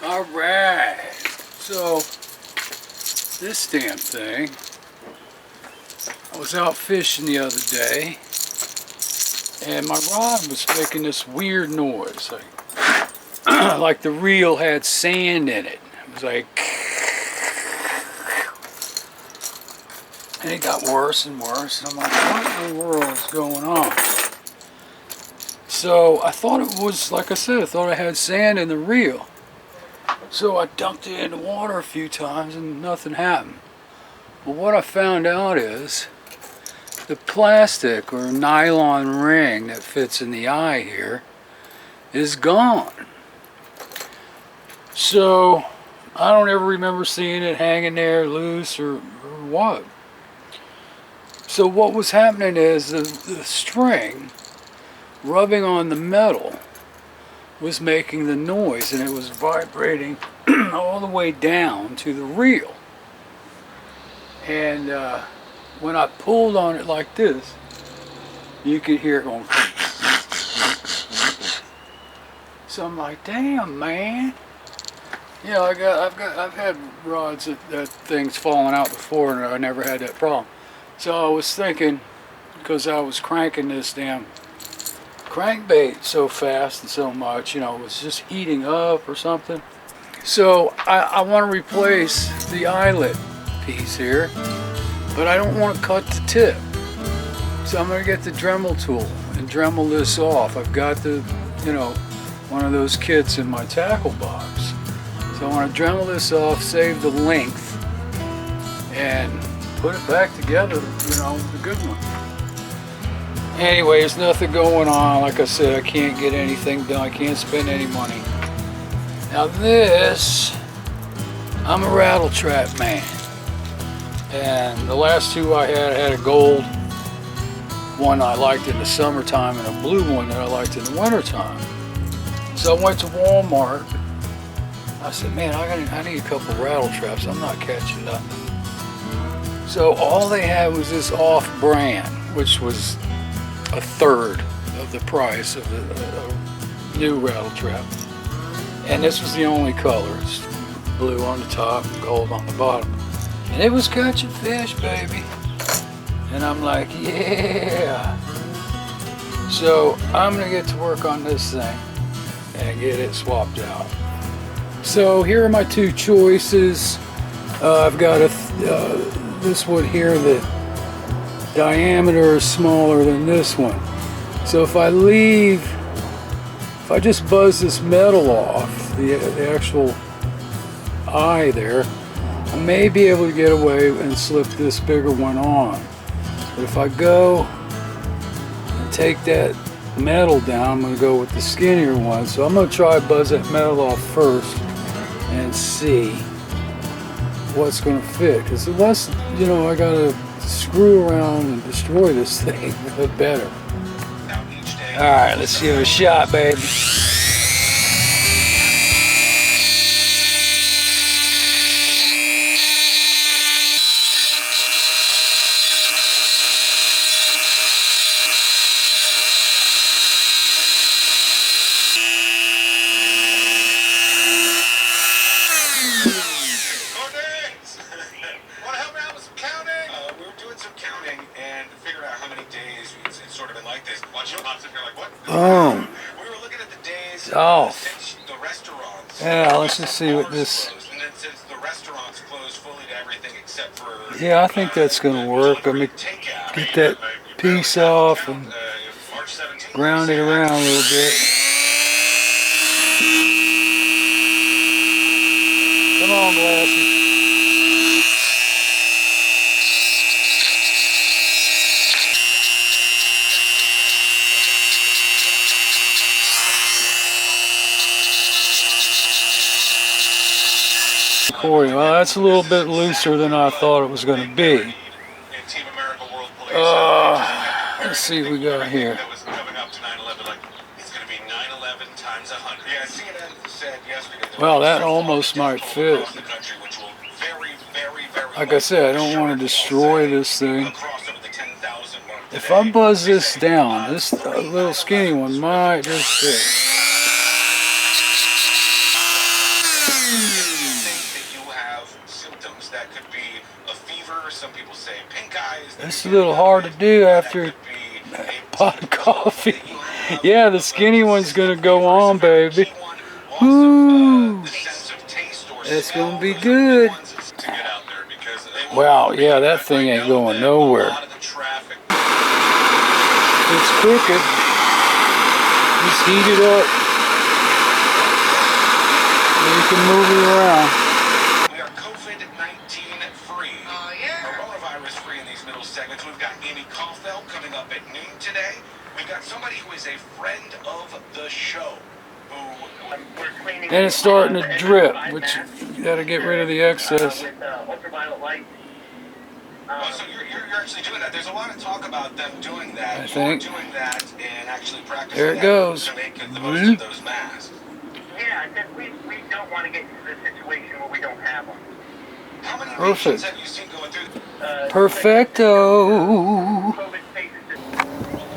Alright, so this damn thing, I was out fishing the other day and my rod was making this weird noise, like the reel had sand in it. It was like, and it got worse and worse, and I'm like, what in the world is going on? So I thought it was, like I said, I thought I had sand in the reel. So I dumped it in the water a few times and nothing happened. But what I found out is the plastic or nylon ring that fits in the eye here is gone. So I don't ever remember seeing it hanging there loose or what. So what was happening is the string rubbing on the metal was making the noise, and it was vibrating all the way down to the reel. And when I pulled on it like this, you could hear it going. So I'm like, damn, man. You know, I've had rods that things falling out before, and I never had that problem. So I was thinking, because I was cranking this damn crankbait so fast and so much, you know, it was just heating up or something. So I want to replace the eyelet piece here, but I don't want to cut the tip. So I'm going to get the Dremel tool and Dremel this off. I've got the, you know, one of those kits in my tackle box. So I want to Dremel this off, save the length, and put it back together, you know, with a good one. Anyway, there's nothing going on. Like I said, I can't get anything done. I can't spend any money. Now this, I'm a rattle trap man. And the last two I had a gold one I liked in the summertime and a blue one that I liked in the wintertime. So I went to Walmart. I said, man, I need a couple rattle traps. I'm not catching nothing. So all they had was this off-brand, which was a third of the price of the new rattle trap. And this was the only color. It's blue on the top and gold on the bottom. And it was catching fish, baby. And I'm like, yeah. So I'm gonna get to work on this thing and get it swapped out. So here are my two choices. I've got this one here that diameter is smaller than this one. So if I just buzz this metal off, the actual eye there, I may be able to get away and slip this bigger one on. But if I go and take that metal down, I'm going to go with the skinnier one. So I'm going to try to buzz that metal off first and see what's going to fit. Because the less, you know, I got to screw around and destroy this thing, the better. Alright, let's give it a shot, baby. Boom. Oh. Yeah, let's just see what this. Yeah, I think that's going to work. Let me get that piece off and ground it around a little bit. Come on, Glasses. Well, that's a little bit looser than I thought it was going to be. Let's see what we got here. Well, that almost might fit. Like I said, I don't want to destroy this thing. If I buzz this down, this little skinny one might just fit. That could be a fever. Some people say pink eyes. It's a little hard to do after a pot of coffee. Yeah, the skinny one's gonna go on, baby. Woo! It's gonna be good. Wow, yeah, that thing ain't going nowhere. It's cooking. Just heat it up. And you can move it around. We are COVID-19 free. Coronavirus free in these middle segments. We've got Amy Kaufeld coming up at noon today. We've got somebody who is a friend of the show. And it's starting to drip, which you gotta get rid of the excess. Ultraviolet light. So you're actually doing that. There's a lot of talk about them doing that. I think. Doing that and actually practicing there it goes. To make the most of those masks. Yeah, because we don't want to get into the situation where we don't have them. How many Perfect. have you seen going through? Perfecto.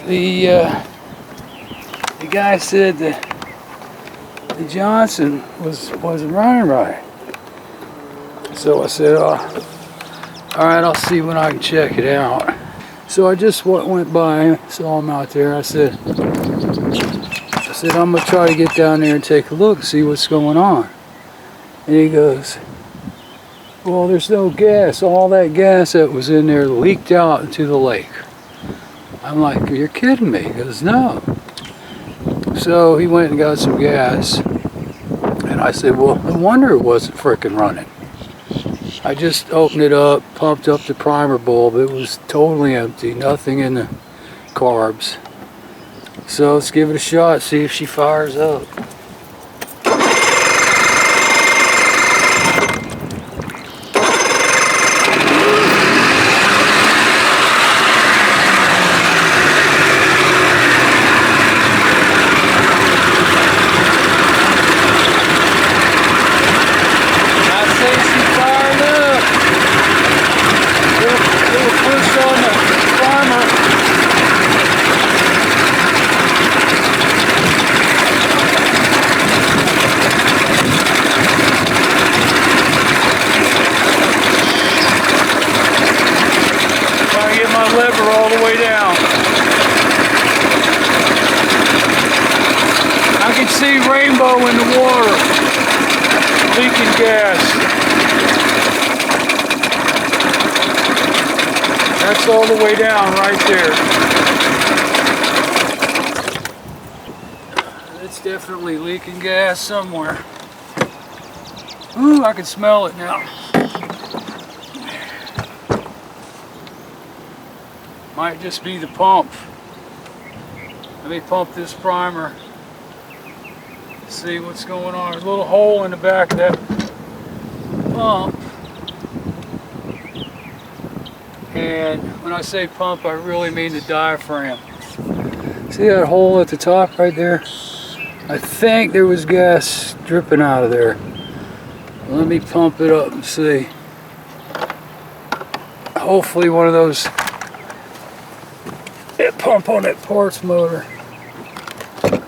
The guy said that the Johnson wasn't running right. So I said, oh, all right, I'll see when I can check it out. So I just went by, saw him out there. I said, I'm gonna try to get down there and take a look and see what's going on. And he goes, well, there's no gas. All that gas that was in there leaked out into the lake. I'm like, you're kidding me? He goes, no. So he went and got some gas. And I said, well, no wonder it wasn't frickin' running. I just opened it up, pumped up the primer bulb. It was totally empty, nothing in the carbs. So let's give it a shot, see if she fires up. Lever all the way down. I can see rainbow in the water, leaking gas. That's all the way down right there. It's definitely leaking gas somewhere. Ooh, I can smell it now. Might just be the pump. Let me pump this primer. See what's going on. There's a little hole in the back of that pump. And when I say pump, I really mean the diaphragm. See that hole at the top right there? I think there was gas dripping out of there. Let me pump it up and see. Hopefully one of those that pump on that parts motor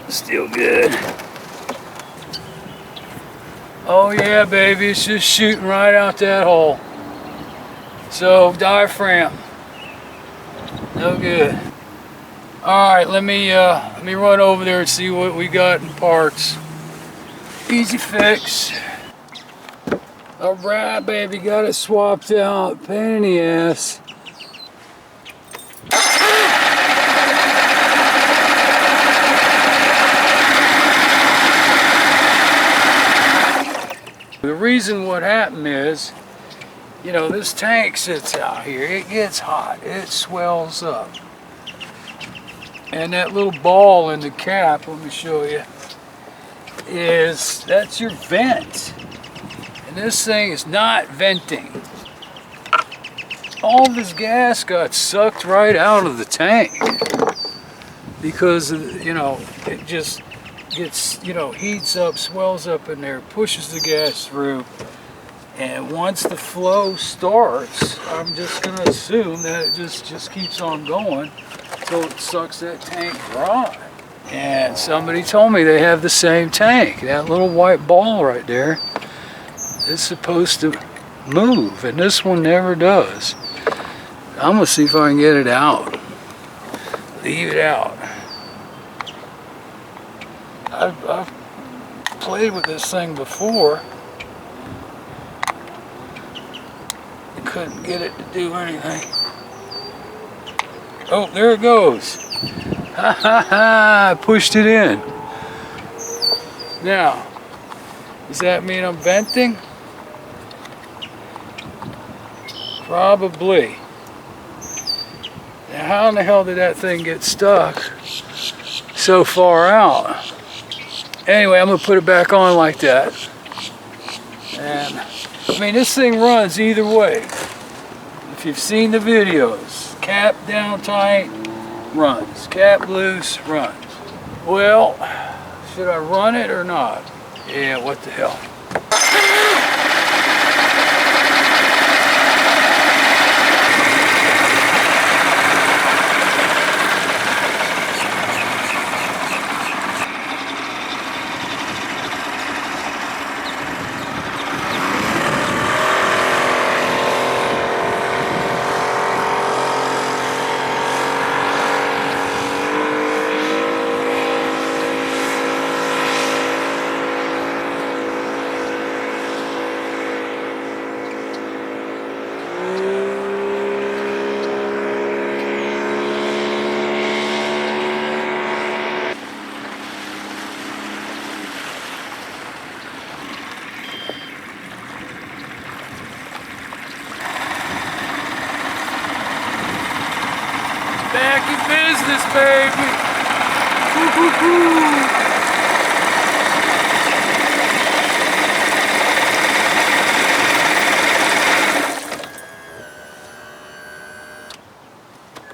still good. Oh yeah, baby, it's just shooting right out that hole. So diaphragm, no good. All right, let me run over there and see what we got in parts. Easy fix. All right, baby, got it swapped out. Pain in the ass. The reason what happened is, you know, this tank sits out here, it gets hot, it swells up. And that little ball in the cap, let me show you, that's your vent. And this thing is not venting. All this gas got sucked right out of the tank. Because, you know, it just gets, you know, heats up, swells up in there, pushes the gas through, and once the flow starts, I'm just going to assume that it just keeps on going until it sucks that tank dry. And somebody told me they have the same tank. That little white ball right there is supposed to move, and this one never does. I'm gonna see if I can get it out. Leave it out. I've played with this thing before. I couldn't get it to do anything. Oh, there it goes. Ha ha ha! I pushed it in. Now, does that mean I'm venting? Probably. Now, how in the hell did that thing get stuck so far out? Anyway, I'm gonna put it back on like that. And I mean, this thing runs either way. If you've seen the videos, cap down tight, runs. Cap loose, runs. Well, should I run it or not? Yeah, what the hell. Back in business, baby. Woo-hoo-hoo.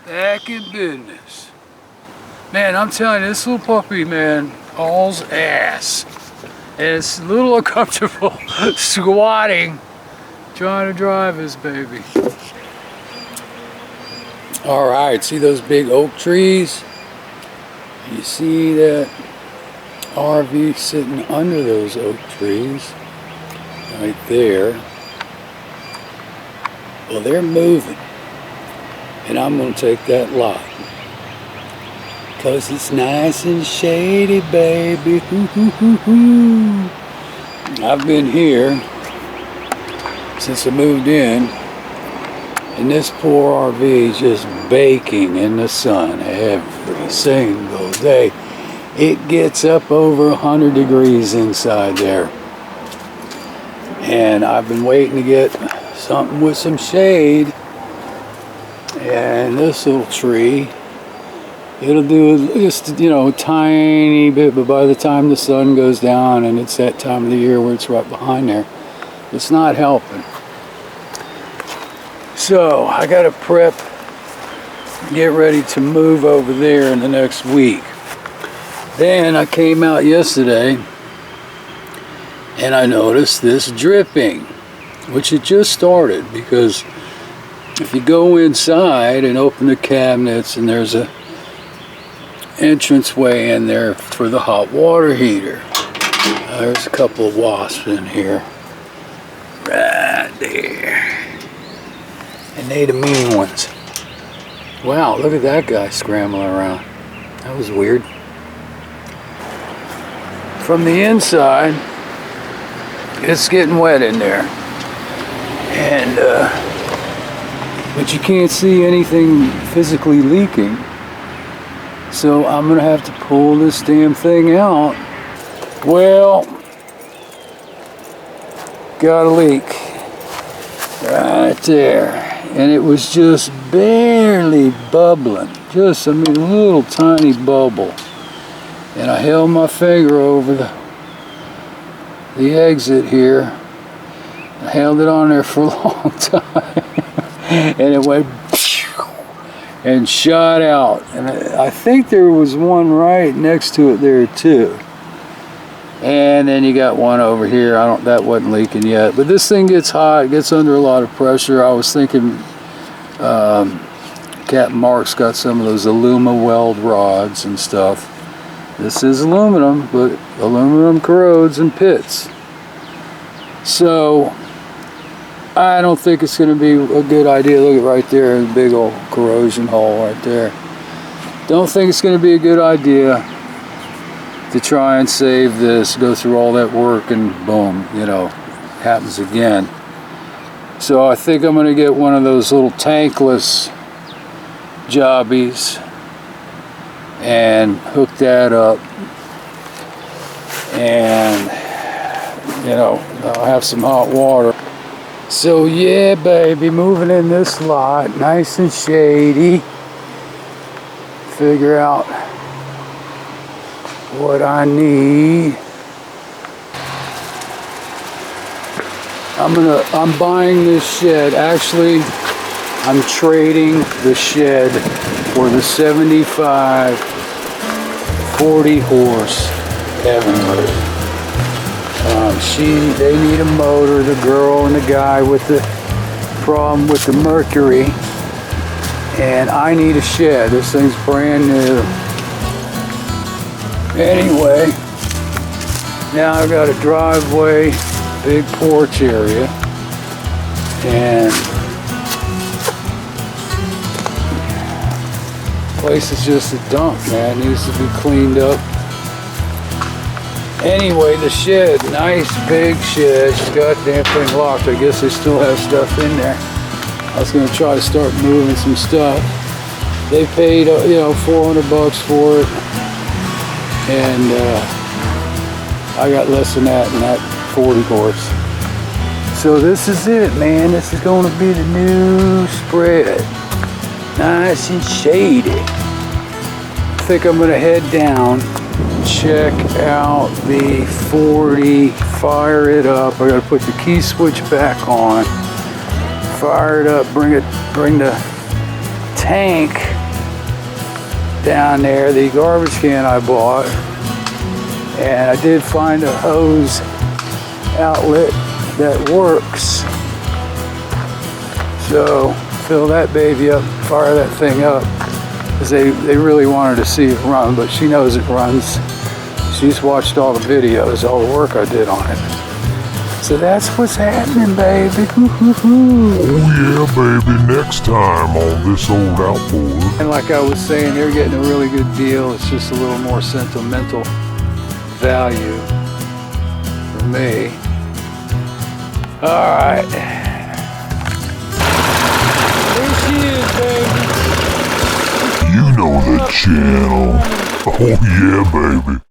Back in business. Man, I'm telling you, this little puppy, man, hauls ass. And it's a little uncomfortable squatting, trying to drive this baby. All right, see those big oak trees? You see that RV sitting under those oak trees right there. Well, they're moving, and I'm gonna take that lot because it's nice and shady, baby. Hoo, hoo, hoo, hoo. I've been here since I moved in. And this poor RV is just baking in the sun every single day. It gets up over 100 degrees inside there. And I've been waiting to get something with some shade. And this little tree, it'll do just, you know, a tiny bit, but by the time the sun goes down and it's that time of the year where it's right behind there, it's not helping. So I got to prep, get ready to move over there in the next week. Then I came out yesterday and I noticed this dripping, which it just started, because if you go inside and open the cabinets, and there's a entranceway in there for the hot water heater. There's a couple of wasps in here. Right there. And they the mean ones. Wow, look at that guy scrambling around. That was weird. From the inside, it's getting wet in there. And, but you can't see anything physically leaking. So I'm gonna have to pull this damn thing out. Well, got a leak right there. And it was just barely bubbling. Just, I mean, a little tiny bubble. And I held my finger over the exit here. I held it on there for a long time. And it went and shot out. And I think there was one right next to it there too. And then you got one over here. That wasn't leaking yet. But this thing gets hot, it gets under a lot of pressure. I was thinking Captain Mark's got some of those Aluma weld rods and stuff. This is aluminum, but aluminum corrodes and pits. So I don't think it's going to be a good idea. Look at right there, the big old corrosion hole right there. Don't think it's going to be a good idea to try and save this, go through all that work, and boom, you know, happens again. So I think I'm going to get one of those little tankless jobbies and hook that up, and you know, I'll have some hot water. So yeah, baby, moving in this lot, nice and shady. Figure out what I need. I'm buying this shed. Actually, I'm trading the shed for the 75 40 horse Evinrude. They need a motor, the girl and the guy with the problem with the mercury, and I need a shed. This thing's brand new. Anyway, now I've got a driveway, big porch area, and the place is just a dump, man. It needs to be cleaned up. Anyway, the shed, nice big shed. She's got the damn thing locked. I guess they still have stuff in there. I was going to try to start moving some stuff. They paid, you know, $400 for it, and I got less than that in that 40 horse. So this is it, man. This is going to be the new spread. Nice and shady. I think I'm going to head down, check out the 40, fire it up. I gotta put the key switch back on, fire it up, bring the tank down there, the garbage can I bought, and I did find a hose outlet that works. So fill that baby up, fire that thing up, because they really wanted to see it run, but she knows it runs. She's watched all the videos, all the work I did on it. So that's what's happening, baby. Oh yeah, baby, next time on this old outboard. And like I was saying, they're getting a really good deal. It's just a little more sentimental value for me. All right. There she is, baby. You know the channel. Oh yeah, baby.